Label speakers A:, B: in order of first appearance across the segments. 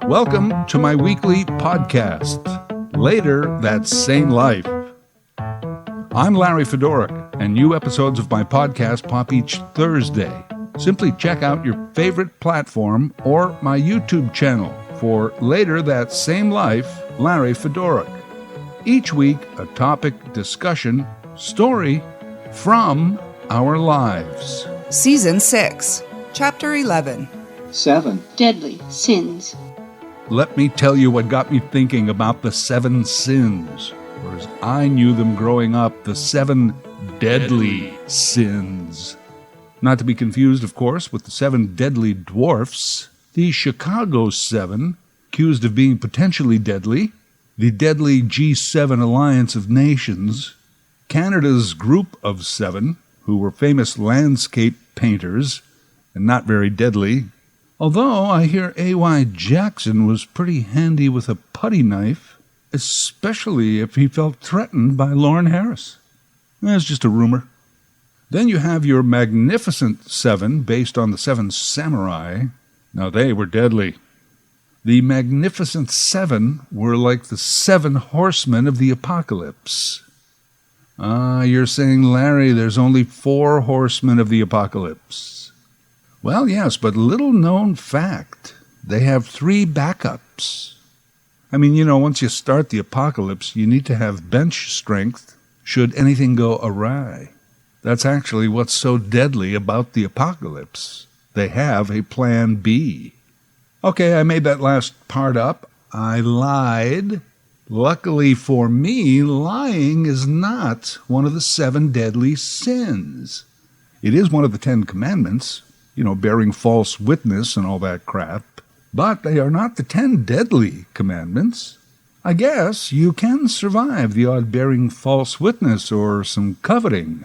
A: Welcome to my weekly podcast, Later That Same Life. I'm Larry Fedoruk, and new episodes of my podcast pop each Thursday. Simply check out your favorite platform or my YouTube channel for Later That Same Life, Larry Fedoruk. Each week, a topic, discussion, story from our lives.
B: Season 6, Chapter 11.
C: 7
D: Deadly Sins.
A: Let me tell you what got me thinking about the 7 sins, or as I knew them growing up, the 7 deadly sins. Not to be confused, of course, with the 7 deadly dwarfs, the Chicago 7, accused of being potentially deadly, the deadly G7 Alliance of Nations, Canada's Group of 7, who were famous landscape painters and not very deadly, although I hear A.Y. Jackson was pretty handy with a putty knife, especially if he felt threatened by Lauren Harris. That's just a rumor. Then you have your Magnificent 7, based on the 7 Samurai. Now they were deadly. The Magnificent 7 were like the 7 horsemen of the apocalypse. You're saying, Larry, there's only 4 horsemen of the apocalypse. Well, yes, but little known fact, they have 3 backups. I mean, once you start the apocalypse, you need to have bench strength should anything go awry. That's actually what's so deadly about the apocalypse. They have a plan B. Okay, I made that last part up. I lied. Luckily for me, lying is not one of the 7 deadly sins. It is one of the 10 commandments, bearing false witness and all that crap. But they are not the 10 deadly commandments. I guess you can survive the odd bearing false witness or some coveting.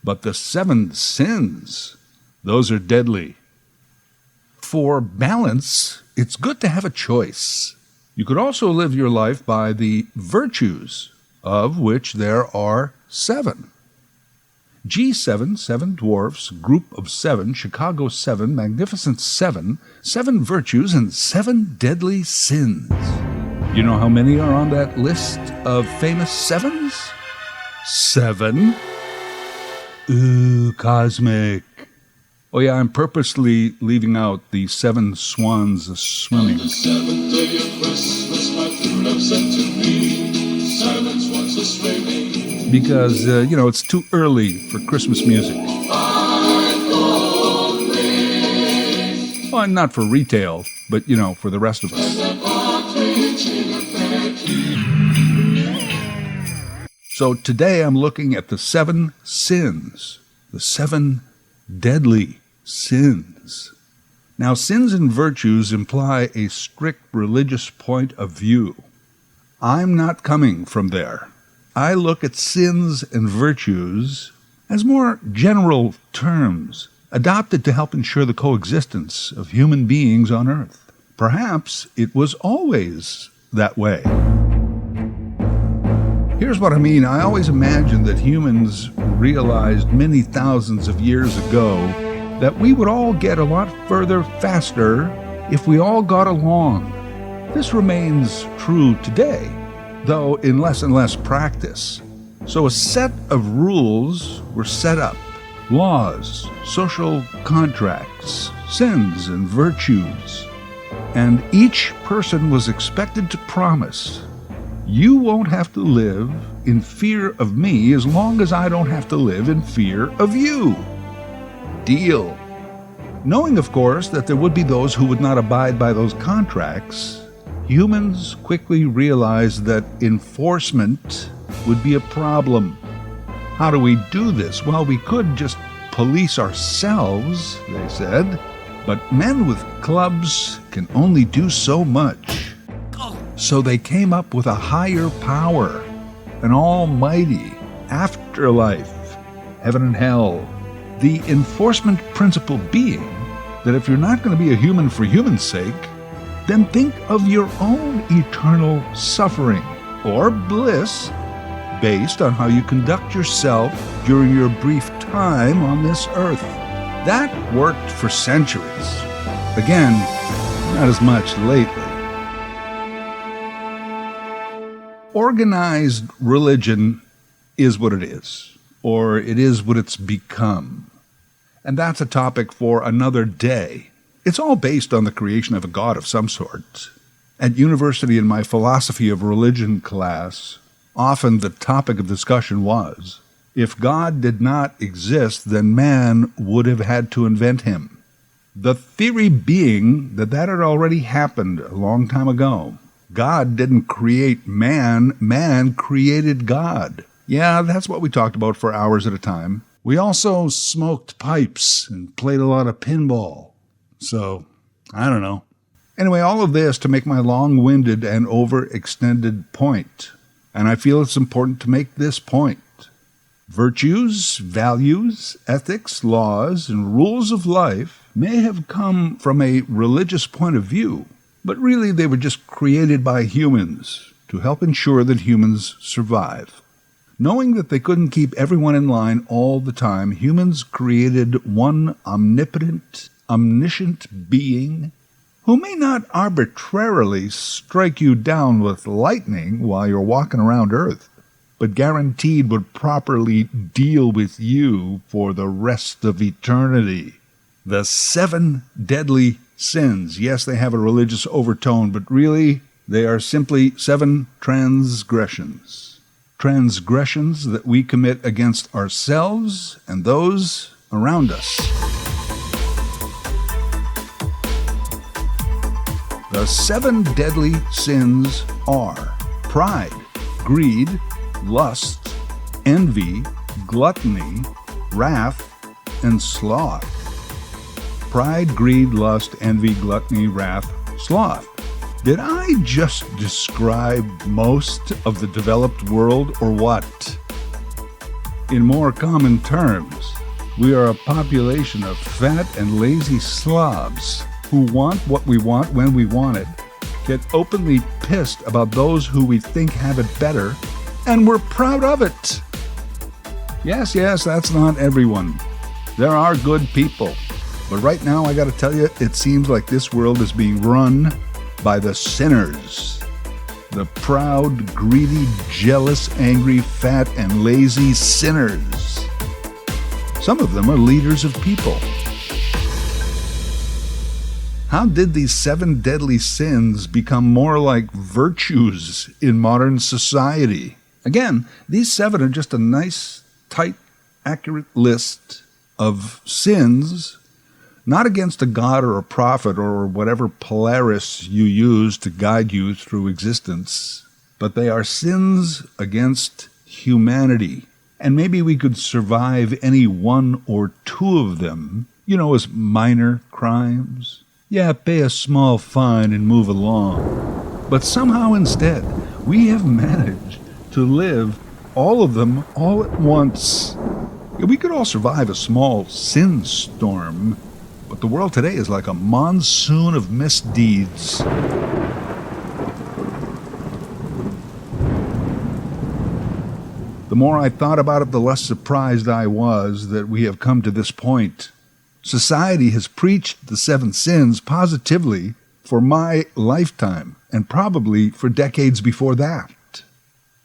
A: But the 7 sins, those are deadly. For balance, it's good to have a choice. You could also live your life by the virtues, of which there are 7. G7, 7 dwarfs, Group of 7, Chicago 7, Magnificent 7, 7 virtues, and 7 deadly sins. You know how many are on that list of famous 7s? 7? Ooh, cosmic. Oh yeah, I'm purposely leaving out the 7 swans swimming.
E: On the 7th day of Christmas, my true love said to me, 7 swans are swimming.
A: Because, it's too early for Christmas music. Well, not for retail, but, for the rest of us. So today I'm looking at the 7 sins, the 7 deadly sins. Now, sins and virtues imply a strict religious point of view. I'm not coming from there. I look at sins and virtues as more general terms, adopted to help ensure the coexistence of human beings on earth. Perhaps it was always that way. Here's what I mean. I always imagined that humans realized many thousands of years ago that we would all get a lot further faster if we all got along. This remains true today, though in less and less practice. So a set of rules were set up. Laws, social contracts, sins and virtues. And each person was expected to promise, you won't have to live in fear of me as long as I don't have to live in fear of you. Deal. Knowing, of course, that there would be those who would not abide by those contracts, humans quickly realized that enforcement would be a problem. How do we do this? Well, we could just police ourselves, they said, but men with clubs can only do so much. So they came up with a higher power, an almighty afterlife, heaven and hell. The enforcement principle being that if you're not going to be a human for human's sake, then think of your own eternal suffering or bliss based on how you conduct yourself during your brief time on this earth. That worked for centuries. Again, not as much lately. Organized religion is what it is, or it is what it's become. And that's a topic for another day. It's all based on the creation of a god of some sort. At university in my philosophy of religion class, often the topic of discussion was, if God did not exist, then man would have had to invent him. The theory being that had already happened a long time ago. God didn't create man, man created God. Yeah, that's what we talked about for hours at a time. We also smoked pipes and played a lot of pinball. So, I don't know. Anyway, all of this to make my long-winded and overextended point. And I feel it's important to make this point. Virtues, values, ethics, laws, and rules of life may have come from a religious point of view, but really they were just created by humans to help ensure that humans survive. Knowing that they couldn't keep everyone in line all the time, humans created one omnipotent, omniscient being who may not arbitrarily strike you down with lightning while you're walking around Earth, but guaranteed would properly deal with you for the rest of eternity. The 7 deadly sins. Yes, they have a religious overtone, but really, they are simply 7 transgressions. Transgressions that we commit against ourselves and those around us. The 7 deadly sins are pride, greed, lust, envy, gluttony, wrath, and sloth. Pride, greed, lust, envy, gluttony, wrath, sloth. Did I just describe most of the developed world, or what? In more common terms, we are a population of fat and lazy slobs who want what we want when we want it, get openly pissed about those who we think have it better, and we're proud of it. Yes, that's not everyone. There are good people. But right now, I gotta tell you, it seems like this world is being run by the sinners. The proud, greedy, jealous, angry, fat, and lazy sinners. Some of them are leaders of people. How did these 7 deadly sins become more like virtues in modern society? Again, these 7 are just a nice, tight, accurate list of sins, not against a god or a prophet or whatever Polaris you use to guide you through existence, but they are sins against humanity. And maybe we could survive any 1 or 2 of them, as minor crimes. Yeah, pay a small fine and move along. But somehow instead, we have managed to live all of them all at once. We could all survive a small sin storm, but the world today is like a monsoon of misdeeds. The more I thought about it, the less surprised I was that we have come to this point. Society has preached the 7 sins positively for my lifetime, and probably for decades before that.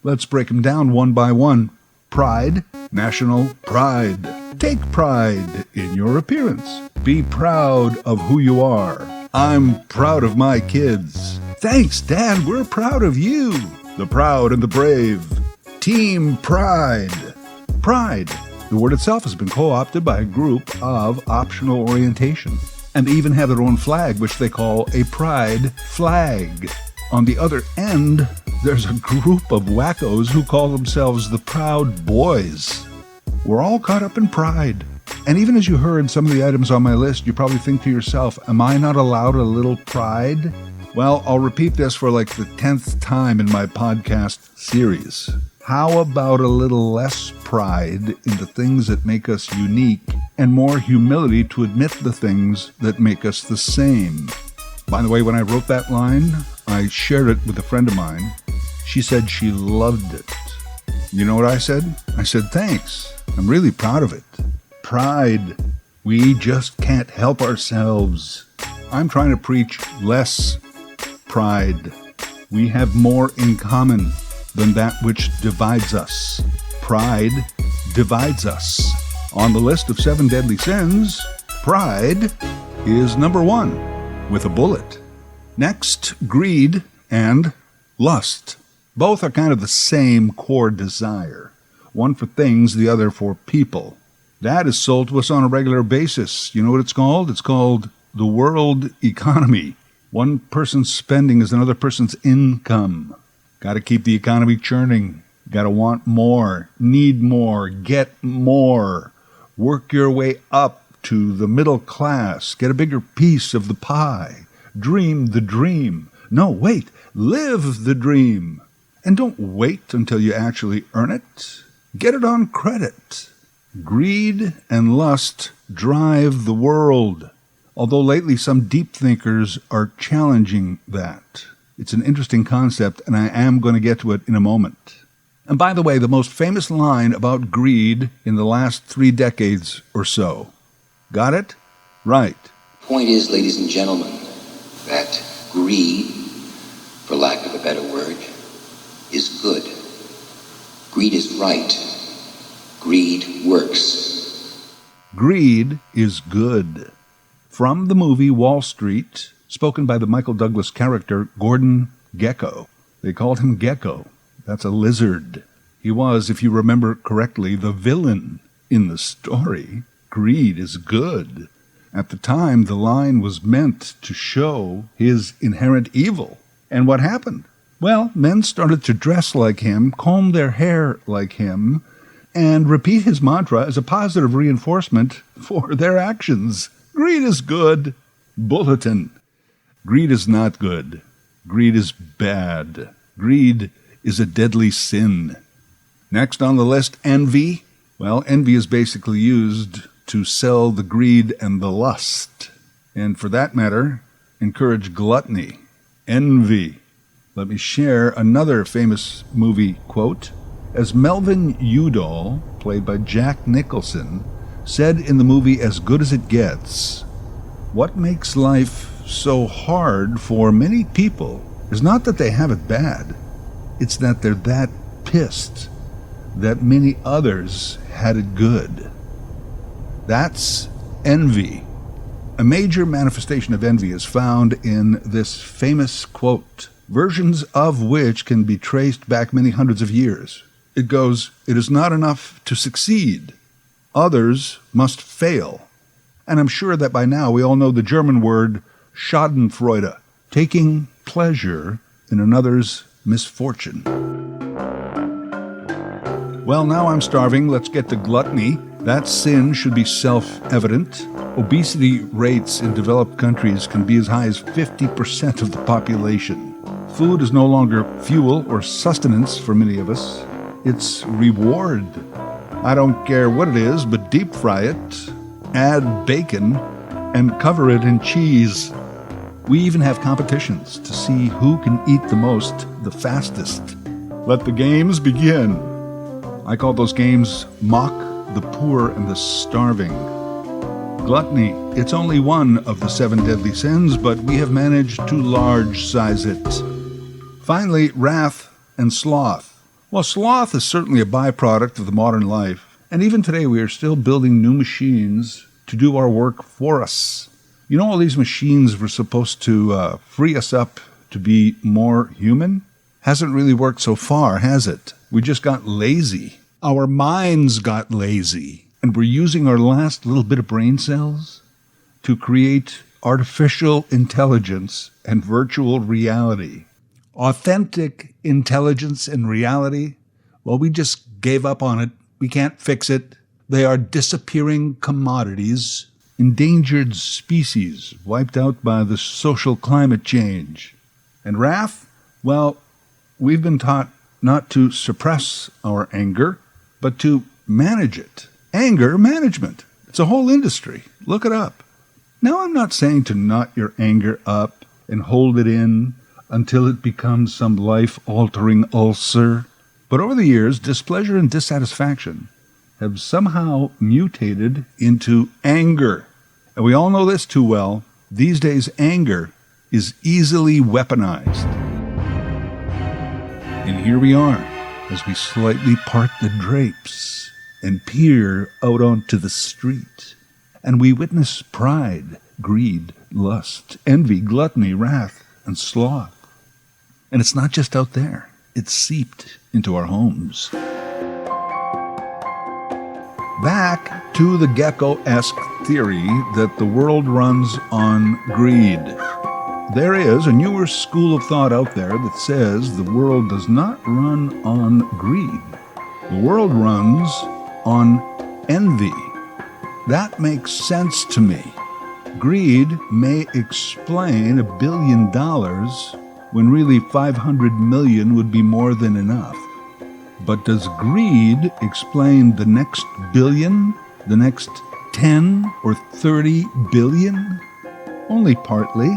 A: Let's break them down one by one. Pride, national pride. Take pride in your appearance. Be proud of who you are. I'm proud of my kids. Thanks, Dad, we're proud of you. The proud and the brave. Team Pride. Pride. The word itself has been co-opted by a group of optional orientation. And they even have their own flag, which they call a pride flag. On the other end, there's a group of wackos who call themselves the Proud Boys. We're all caught up in pride. And even as you heard some of the items on my list, you probably think to yourself, am I not allowed a little pride? Well, I'll repeat this for like the 10th time in my podcast series. How about a little less pride in the things that make us unique and more humility to admit the things that make us the same? By the way, when I wrote that line, I shared it with a friend of mine. She said she loved it. You know what I said? I said, thanks. I'm really proud of it. Pride. We just can't help ourselves. I'm trying to preach less pride. We have more in common. than that which divides us. Pride divides us. On the list of 7 deadly sins, pride is number 1, with a bullet. Next, greed and lust. Both are kind of the same core desire. One for things, the other for people. That is sold to us on a regular basis. You know what it's called? It's called the world economy. One person's spending is another person's income. Got to keep the economy churning. Got to want more, need more, get more. Work your way up to the middle class. Get a bigger piece of the pie. Dream the dream. No, wait. Live the dream. And don't wait until you actually earn it. Get it on credit. Greed and lust drive the world. Although lately some deep thinkers are challenging that. It's an interesting concept, and I am going to get to it in a moment. And by the way, the most famous line about greed in the last 3 decades or so. Got it? Right.
C: Point is, ladies and gentlemen, that greed, for lack of a better word, is good. Greed is right. Greed works.
A: Greed is good. From the movie Wall Street, spoken by the Michael Douglas character Gordon Gekko. They called him Gekko. That's a lizard. He was, if you remember correctly, the villain in the story. Greed is good. At the time, the line was meant to show his inherent evil. And what happened? Well, men started to dress like him, comb their hair like him, and repeat his mantra as a positive reinforcement for their actions. Greed is good. Bulletin. Greed is not good. Greed is bad. Greed is a deadly sin. Next on the list, envy. Well, envy is basically used to sell the greed and the lust. And for that matter, encourage gluttony. Envy. Let me share another famous movie quote. As Melvin Udall, played by Jack Nicholson, said in the movie As Good as It Gets, what makes life so hard for many people is not that they have it bad, it's that they're that pissed that many others had it good. That's envy. A major manifestation of envy is found in this famous quote, versions of which can be traced back many hundreds of years. It goes, "It is not enough to succeed. Others must fail." And I'm sure that by now we all know the German word Schadenfreude, taking pleasure in another's misfortune. Well, now I'm starving. Let's get to gluttony. That sin should be self-evident. Obesity rates in developed countries can be as high as 50% of the population. Food is no longer fuel or sustenance for many of us. It's reward. I don't care what it is, but deep fry it, add bacon, and cover it in cheese. We even have competitions to see who can eat the most, the fastest. Let the games begin. I call those games Mock the Poor and the Starving. Gluttony, it's only one of the 7 deadly sins, but we have managed to large size it. Finally, wrath and sloth. Well, sloth is certainly a byproduct of the modern life, and even today we are still building new machines to do our work for us. You know, all these machines were supposed to free us up to be more human? Hasn't really worked so far, has it? We just got lazy. Our minds got lazy, and we're using our last little bit of brain cells to create artificial intelligence and virtual reality. Authentic intelligence and reality, well, we just gave up on it. We can't fix it. They are disappearing commodities, endangered species wiped out by the social climate change. And wrath? Well, we've been taught not to suppress our anger, but to manage it. Anger management. It's a whole industry. Look it up. Now, I'm not saying to knot your anger up and hold it in until it becomes some life-altering ulcer. But over the years, displeasure and dissatisfaction have somehow mutated into anger. And we all know this too well. These days, anger is easily weaponized. And here we are, as we slightly part the drapes and peer out onto the street, and we witness pride, greed, lust, envy, gluttony, wrath, and sloth. And it's not just out there. It's seeped into our homes. Back to the Gecko-esque theory that the world runs on greed. There is a newer school of thought out there that says the world does not run on greed. The world runs on envy. That makes sense to me. Greed may explain $1 billion when really 500 million would be more than enough. But does greed explain the next billion, the next 10 or 30 billion? Only partly.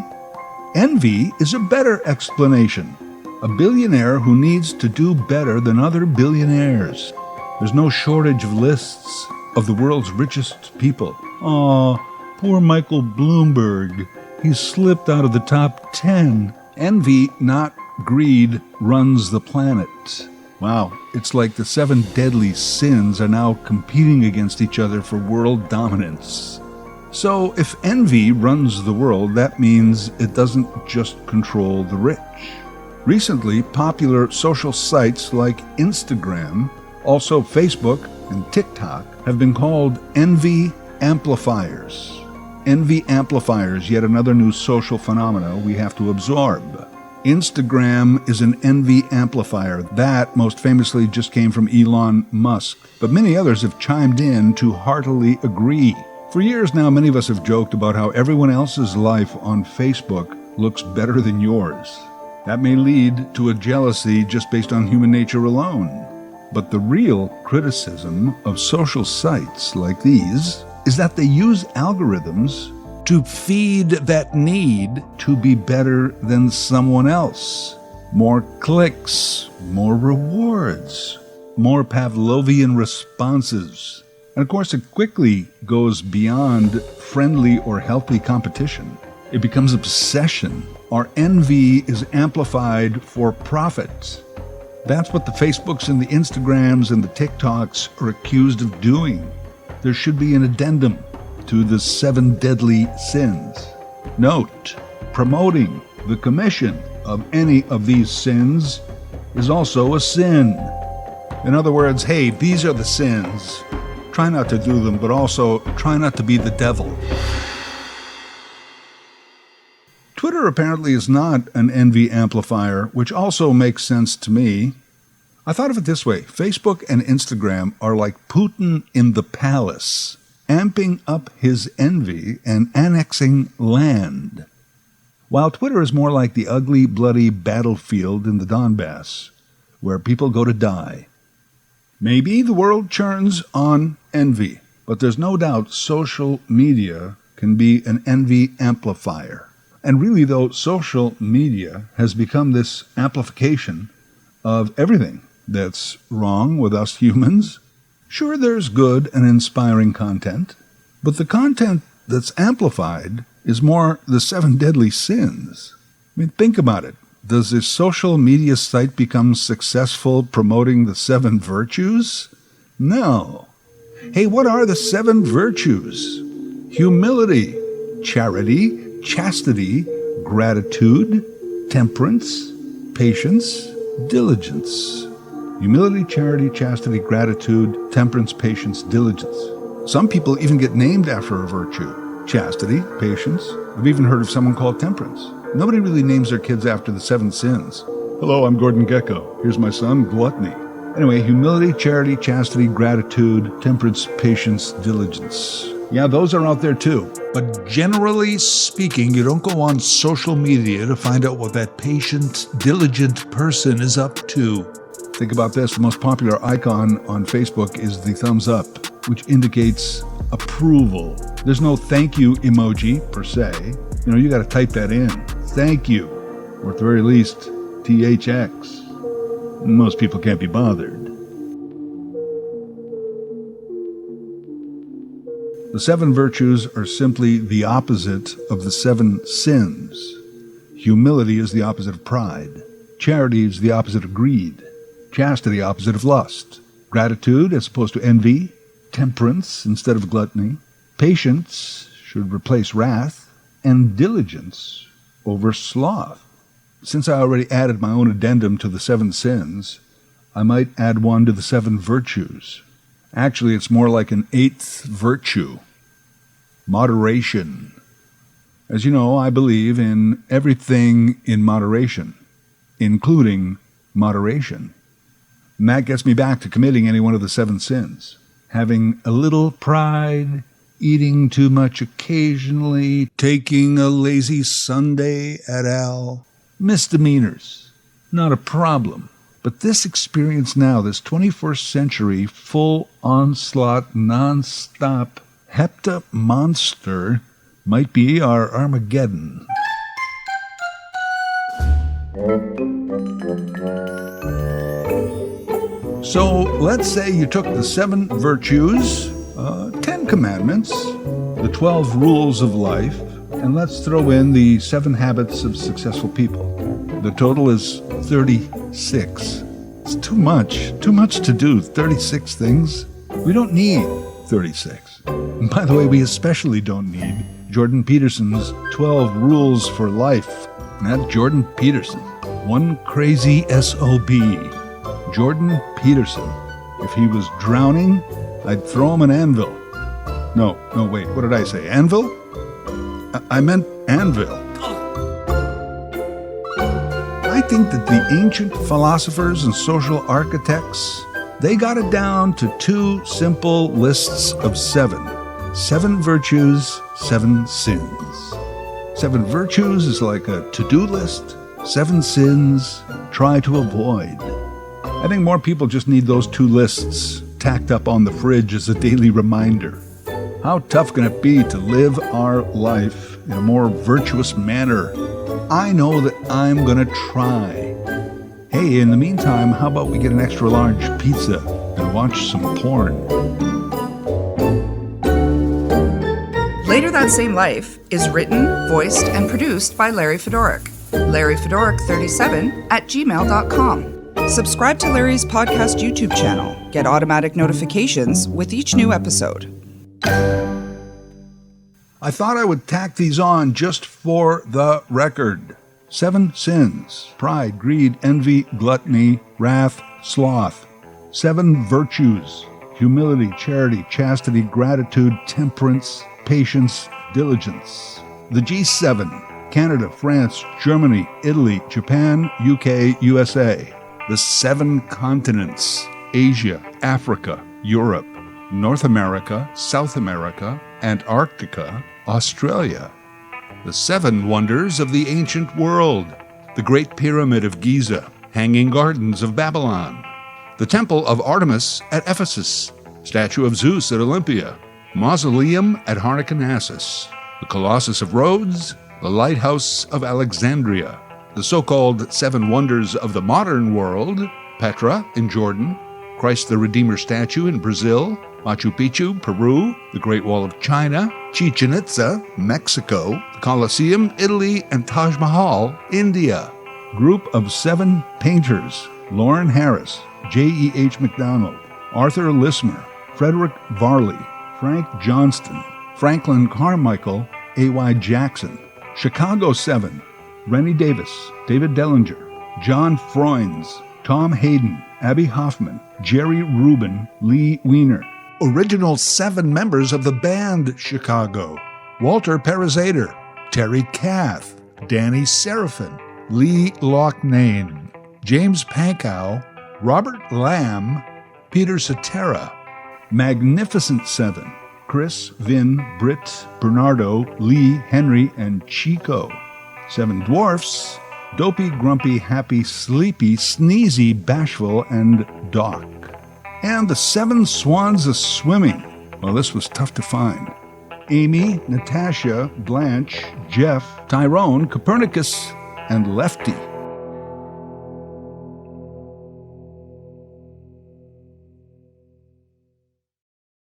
A: Envy is a better explanation. A billionaire who needs to do better than other billionaires. There's no shortage of lists of the world's richest people. Aw, poor Michael Bloomberg. He's slipped out of the top 10. Envy, not greed, runs the planet. Wow, it's like the 7 deadly sins are now competing against each other for world dominance. So if envy runs the world, that means it doesn't just control the rich. Recently, popular social sites like Instagram, also Facebook and TikTok, have been called envy amplifiers. Envy amplifiers, yet another new social phenomena we have to absorb. Instagram is an envy amplifier. That, most famously, just came from Elon Musk. But many others have chimed in to heartily agree. For years now, many of us have joked about how everyone else's life on Facebook looks better than yours. That may lead to a jealousy just based on human nature alone. But the real criticism of social sites like these is that they use algorithms to feed that need to be better than someone else. More clicks, more rewards, more Pavlovian responses. And of course, it quickly goes beyond friendly or healthy competition. It becomes obsession. Our envy is amplified for profit. That's what the Facebooks and the Instagrams and the TikToks are accused of doing. There should be an addendum to the 7 deadly sins. Note, promoting the commission of any of these sins is also a sin. In other words, hey, these are the sins. Try not to do them, but also try not to be the devil. Twitter apparently is not an envy amplifier, which also makes sense to me. I thought of it this way. Facebook and Instagram are like Putin in the palace, amping up his envy and annexing land. While Twitter is more like the ugly, bloody battlefield in the Donbass, where people go to die. Maybe the world churns on envy, but there's no doubt social media can be an envy amplifier. And really, though, social media has become this amplification of everything that's wrong with us humans. Sure, there's good and inspiring content, but the content that's amplified is more the 7 deadly sins. I mean, think about it. Does a social media site become successful promoting the 7 virtues? No. Hey, what are the 7 virtues? Humility, charity, chastity, gratitude, temperance, patience, diligence. Humility, charity, chastity, gratitude, temperance, patience, diligence. Some people even get named after a virtue. Chastity, patience. I've even heard of someone called temperance. Nobody really names their kids after the 7 sins. Hello, I'm Gordon Gecko. Here's my son, Gluttony. Anyway, humility, charity, chastity, gratitude, temperance, patience, diligence. Yeah, those are out there too. But generally speaking, you don't go on social media to find out what that patient, diligent person is up to. Think about this. The most popular icon on Facebook is the thumbs up, which indicates approval. There's no thank you emoji per se. You got to type that in. Thank you. Or at the very least, THX. Most people can't be bothered. The 7 virtues are simply the opposite of the 7 sins. Humility is the opposite of pride. Charity is the opposite of greed. Chastity, opposite of lust. Gratitude as opposed to envy. Temperance instead of gluttony. Patience should replace wrath. And diligence over sloth. Since I already added my own addendum to the 7 sins, I might add one to the 7 virtues. Actually, it's more like an 8th virtue. Moderation. As you know, I believe in everything in moderation, including moderation. And that gets me back to committing any one of the 7 sins. Having a little pride, eating too much occasionally, taking a lazy Sunday et al. Misdemeanors. Not a problem. But this experience now, this 21st century full onslaught, non-stop hepta monster, might be our Armageddon. So let's say you took the 7 virtues, 10 commandments, the 12 rules of life, and let's throw in the 7 habits of successful people. The total is 36. It's too much to do, 36 things. We don't need 36. And by the way, we especially don't need Jordan Peterson's 12 Rules for Life. Not Jordan Peterson. One crazy SOB. Jordan Peterson. If he was drowning, I'd throw him an anvil. No, wait, what did I say? Anvil? I meant anvil. I think that the ancient philosophers and social architects, they got it down to 2 simple lists of 7. 7 virtues, 7 sins. 7 virtues is like a to-do list. 7 sins, try to avoid. I think more people just need those 2 lists tacked up on the fridge as a daily reminder. How tough can it be to live our life in a more virtuous manner? I know that I'm gonna try. Hey, in the meantime, how about we get an extra large pizza and watch some porn?
B: Later That Same Life is written, voiced, and produced by Larry Fedoruk. LarryFedoruk37@gmail.com. Subscribe to Larry's podcast YouTube channel. Get automatic notifications with each new episode.
A: I thought I would tack these on just for the record. 7 sins: pride, greed, envy, gluttony, wrath, sloth. 7 virtues: humility, charity, chastity, gratitude, temperance, patience, diligence. The G7: Canada, France, Germany, Italy, Japan, UK, USA. The 7 continents: Asia, Africa, Europe, North America, South America, Antarctica, Australia. The 7 wonders of the ancient world: the Great Pyramid of Giza, Hanging Gardens of Babylon, the Temple of Artemis at Ephesus, Statue of Zeus at Olympia, Mausoleum at Halicarnassus, the Colossus of Rhodes, the Lighthouse of Alexandria, the so-called 7 wonders of the modern world: Petra in Jordan, Christ the Redeemer statue in Brazil, Machu Picchu, Peru, the Great Wall of China, Chichen Itza, Mexico, the Colosseum, Italy, and Taj Mahal, India. Group of 7 painters: Lauren Harris, J.E.H. MacDonald, Arthur Lismer, Frederick Varley, Frank Johnston, Franklin Carmichael, A.Y. Jackson. Chicago 7: Rennie Davis, David Dellinger, John Freunds, Tom Hayden, Abby Hoffman, Jerry Rubin, Lee Wiener. Original 7 members of the band Chicago: Walter Perizader, Terry Kath, Danny Seraphin, Lee Loughnane, James Pankow, Robert Lamb, Peter Cetera. Magnificent 7: Chris, Vin, Britt, Bernardo, Lee, Henry, and Chico. 7 dwarfs: Dopey, Grumpy, Happy, Sleepy, Sneezy, Bashful, and Doc. And the 7 swans of swimming. Well, this was tough to find. Amy, Natasha, Blanche, Jeff, Tyrone, Copernicus, and Lefty.